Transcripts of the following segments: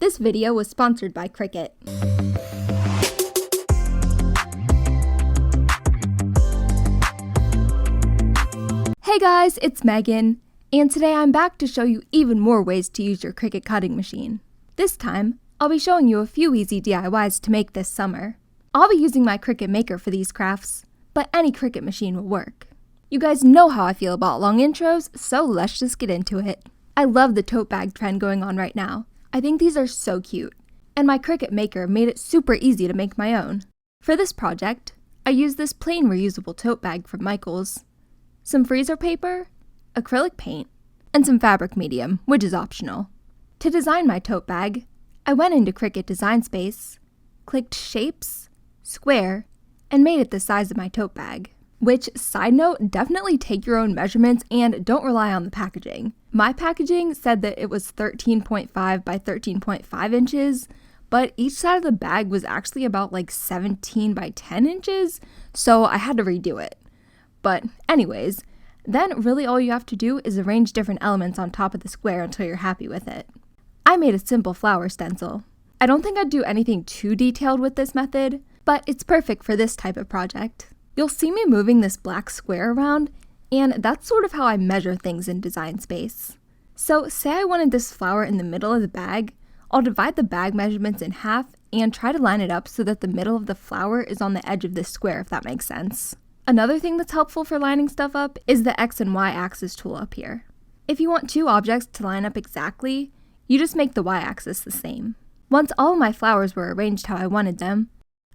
This video was sponsored by Cricut. Hey guys, it's Megan, and today I'm back to show you even more ways to use your Cricut cutting machine. This time, I'll be showing you a few easy DIYs to make this summer. I'll be using my Cricut Maker for these crafts, but any Cricut machine will work. You guys know how I feel about long intros, so let's just get into it. I love the tote bag trend going on right now. I think these are so cute, and my Cricut Maker made it super easy to make my own. For this project, I used this plain reusable tote bag from Michaels, some freezer paper, acrylic paint, and some fabric medium, which is optional. To design my tote bag, I went into Cricut Design Space, clicked Shapes, Square, and made it the size of my tote bag. Which, side note, definitely take your own measurements and don't rely on the packaging. My packaging said that it was 13.5 by 13.5 inches, but each side of the bag was actually about like 17 by 10 inches, so I had to redo it. But anyways, then really all you have to do is arrange different elements on top of the square until you're happy with it. I made a simple flower stencil. I don't think I'd do anything too detailed with this method, but it's perfect for this type of project. You'll see me moving this black square around, and that's sort of how I measure things in Design Space. So say I wanted this flower in the middle of the bag, I'll divide the bag measurements in half and try to line it up so that the middle of the flower is on the edge of this square, if that makes sense. Another thing that's helpful for lining stuff up is the X and Y axis tool up here. If you want two objects to line up exactly, you just make the Y axis the same. Once all of my flowers were arranged how I wanted them,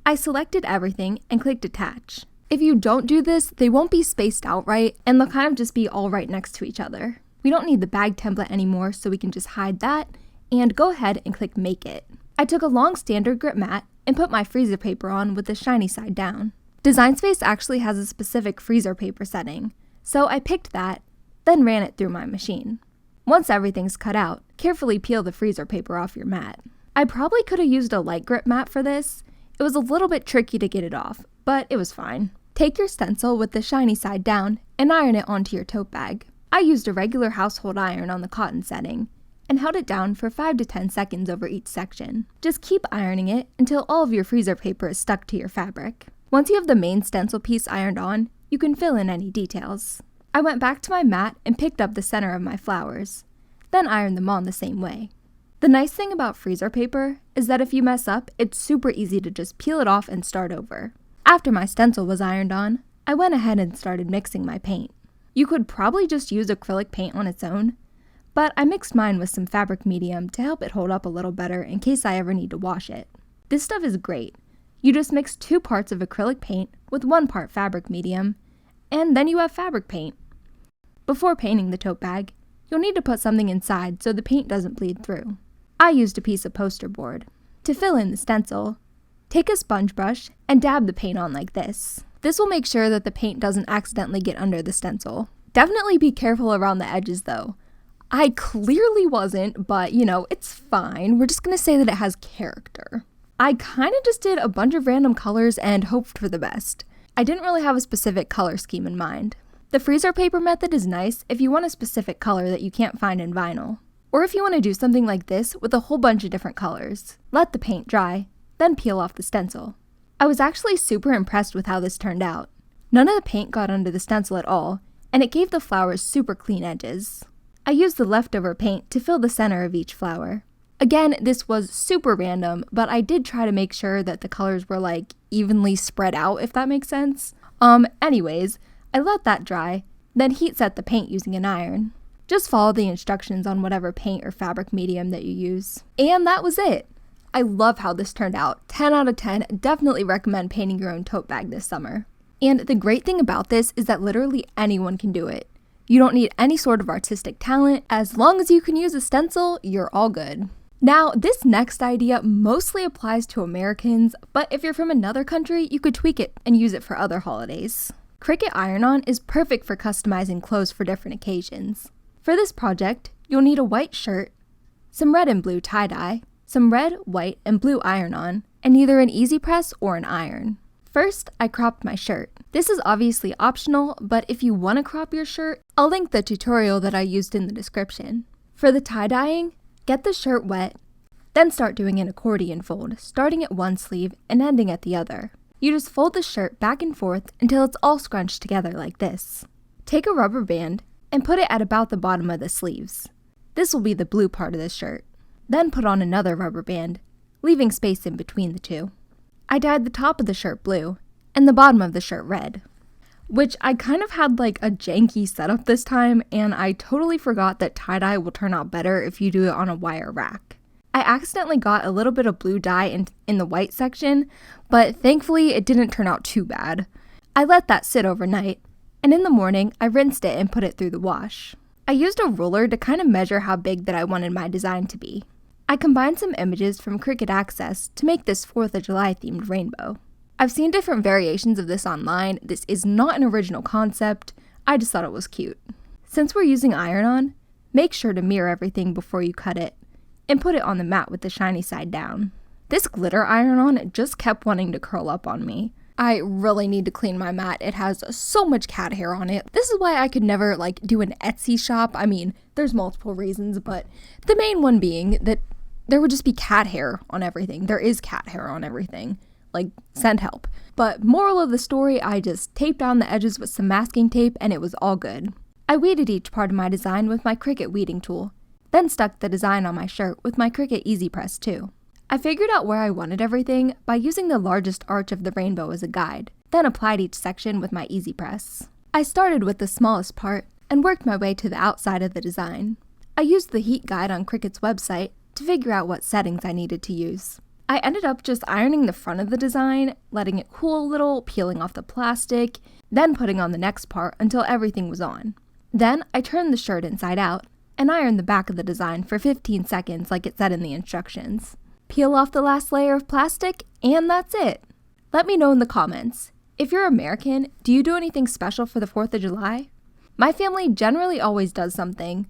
I selected everything and clicked Attach. If you don't do this, they won't be spaced out right, and they'll kind of just be all right next to each other. We don't need the bag template anymore, so we can just hide that, and go ahead and click Make It. I took a long StandardGrip mat and put my freezer paper on with the shiny side down. Design Space actually has a specific freezer paper setting, so I picked that, then ran it through my machine. Once everything's cut out, carefully peel the freezer paper off your mat. I probably could have used a light grip mat for this. It was a little bit tricky to get it off, but it was fine. Take your stencil with the shiny side down and iron it onto your tote bag. I used a regular household iron on the cotton setting and held it down for 5 to 10 seconds over each section. Just keep ironing it until all of your freezer paper is stuck to your fabric. Once you have the main stencil piece ironed on, you can fill in any details. I went back to my mat and picked up the center of my flowers, then ironed them on the same way. The nice thing about freezer paper is that if you mess up, it's super easy to just peel it off and start over. After my stencil was ironed on, I went ahead and started mixing my paint. You could probably just use acrylic paint on its own, but I mixed mine with some fabric medium to help it hold up a little better in case I ever need to wash it. This stuff is great. You just mix 2 parts of acrylic paint with 1 part fabric medium, and then you have fabric paint. Before painting the tote bag, you'll need to put something inside so the paint doesn't bleed through. I used a piece of poster board. To fill in the stencil, take a sponge brush and dab the paint on like this. This will make sure that the paint doesn't accidentally get under the stencil. Definitely be careful around the edges though. I clearly wasn't, but it's fine. We're just gonna say that it has character. I kind of just did a bunch of random colors and hoped for the best. I didn't really have a specific color scheme in mind. The freezer paper method is nice if you want a specific color that you can't find in vinyl. Or if you want to do something like this with a whole bunch of different colors. Let the paint dry, then peel off the stencil. I was actually super impressed with how this turned out. None of the paint got under the stencil at all, and it gave the flowers super clean edges. I used the leftover paint to fill the center of each flower. Again, this was super random, but I did try to make sure that the colors were like evenly spread out, if that makes sense. Anyways, I let that dry, then heat set the paint using an iron. Just follow the instructions on whatever paint or fabric medium that you use. And that was it. I love how this turned out. 10 out of 10, definitely recommend painting your own tote bag this summer. And the great thing about this is that literally anyone can do it. You don't need any sort of artistic talent. As long as you can use a stencil, you're all good. Now, this next idea mostly applies to Americans, but if you're from another country, you could tweak it and use it for other holidays. Cricut Iron-On is perfect for customizing clothes for different occasions. For this project, you'll need a white shirt, some red and blue tie-dye, some red, white, and blue iron-on, and either an EasyPress or an iron. First, I cropped my shirt. This is obviously optional, but if you want to crop your shirt, I'll link the tutorial that I used in the description. For the tie-dyeing, get the shirt wet, Then start doing an accordion fold, starting at one sleeve and ending at the other. You just fold the shirt back and forth until it's all scrunched together like this. Take a rubber band and put it at about the bottom of the sleeves. This will be the blue part of the shirt. Then put on another rubber band, leaving space in between the two. I dyed the top of the shirt blue and the bottom of the shirt red, which I kind of had like a janky setup this time, and I totally forgot that tie-dye will turn out better if you do it on a wire rack. I accidentally got a little bit of blue dye in the white section, but thankfully it didn't turn out too bad. I let that sit overnight, and in the morning I rinsed it and put it through the wash. I used a ruler to kind of measure how big that I wanted my design to be. I combined some images from Cricut Access to make this 4th of July themed rainbow. I've seen different variations of this online. This is not an original concept, I just thought it was cute. Since we're using iron-on, make sure to mirror everything before you cut it, and put it on the mat with the shiny side down. This glitter iron-on just kept wanting to curl up on me. I really need to clean my mat. It has so much cat hair on it. This is why I could never do an Etsy shop. I mean, there's multiple reasons, but the main one being that there would just be cat hair on everything. There is cat hair on everything. Send help. But moral of the story, I just taped down the edges with some masking tape and it was all good. I weeded each part of my design with my Cricut weeding tool, then stuck the design on my shirt with my Cricut EasyPress too. I figured out where I wanted everything by using the largest arch of the rainbow as a guide, then applied each section with my EasyPress. I started with the smallest part and worked my way to the outside of the design. I used the heat guide on Cricut's website to figure out what settings I needed to use. I ended up just ironing the front of the design, letting it cool a little, peeling off the plastic, then putting on the next part until everything was on. Then I turned the shirt inside out and ironed the back of the design for 15 seconds like it said in the instructions. Peel off the last layer of plastic, and that's it. Let me know in the comments. If you're American, do you do anything special for the 4th of July? My family generally always does something.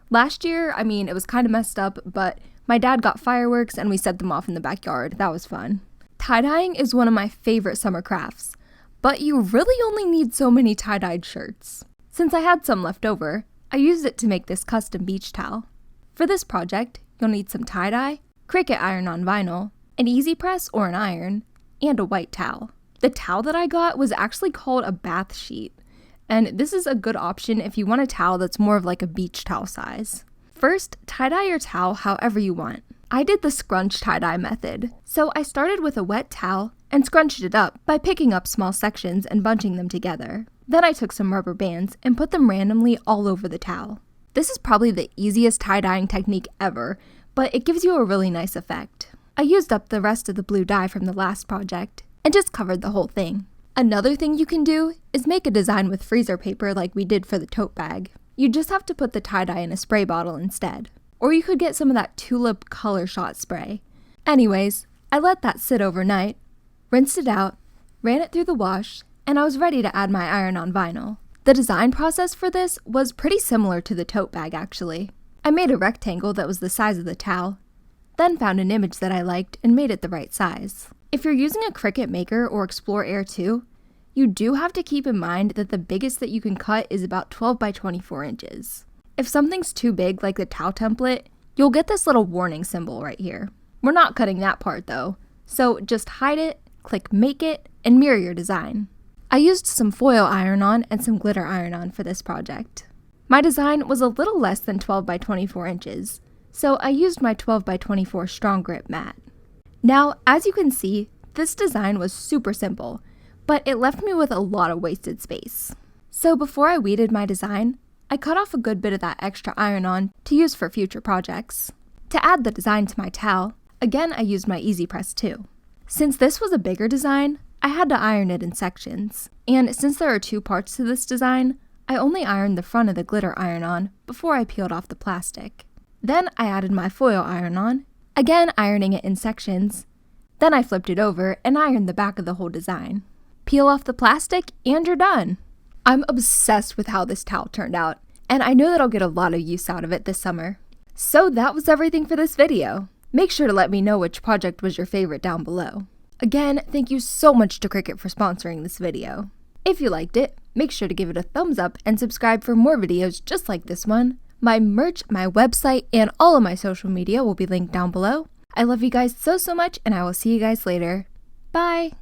Last year, it was kind of messed up, but my dad got fireworks and we set them off in the backyard. That was fun. Tie-dyeing is one of my favorite summer crafts, but you really only need so many tie-dyed shirts. Since I had some left over, I used it to make this custom beach towel. For this project, you'll need some tie-dye, Cricut iron-on vinyl, an EasyPress or an iron, and a white towel. The towel that I got was actually called a bath sheet, and this is a good option if you want a towel that's more of like a beach towel size. First, tie-dye your towel however you want. I did the scrunch tie-dye method, so I started with a wet towel and scrunched it up by picking up small sections and bunching them together. Then I took some rubber bands and put them randomly all over the towel. This is probably the easiest tie-dyeing technique ever, but it gives you a really nice effect. I used up the rest of the blue dye from the last project and just covered the whole thing. Another thing you can do is make a design with freezer paper like we did for the tote bag. You just have to put the tie-dye in a spray bottle instead. Or you could get some of that tulip color shot spray. Anyways, I let that sit overnight, rinsed it out, ran it through the wash, and I was ready to add my iron-on vinyl. The design process for this was pretty similar to the tote bag actually. I made a rectangle that was the size of the towel, then found an image that I liked and made it the right size. If you're using a Cricut Maker or Explore Air 2, you do have to keep in mind that the biggest that you can cut is about 12 by 24 inches. If something's too big like the towel template, you'll get this little warning symbol right here. We're not cutting that part though, so just hide it, click Make It, and mirror your design. I used some foil iron-on and some glitter iron-on for this project. My design was a little less than 12 by 24 inches, so I used my 12 by 24 StandardGrip Mat. Now, as you can see, this design was super simple, but it left me with a lot of wasted space. So before I weeded my design, I cut off a good bit of that extra iron-on to use for future projects. To add the design to my towel, again I used my EasyPress too. Since this was a bigger design, I had to iron it in sections, and since there are two parts to this design, I only ironed the front of the glitter iron-on before I peeled off the plastic. Then I added my foil iron-on, again ironing it in sections. Then I flipped it over and ironed the back of the whole design. Peel off the plastic and you're done. I'm obsessed with how this towel turned out, and I know that I'll get a lot of use out of it this summer. So that was everything for this video. Make sure to let me know which project was your favorite down below. Again, thank you so much to Cricut for sponsoring this video. If you liked it, make sure to give it a thumbs up and subscribe for more videos just like this one. My merch, my website, and all of my social media will be linked down below. I love you guys so much, and I will see you guys later. Bye!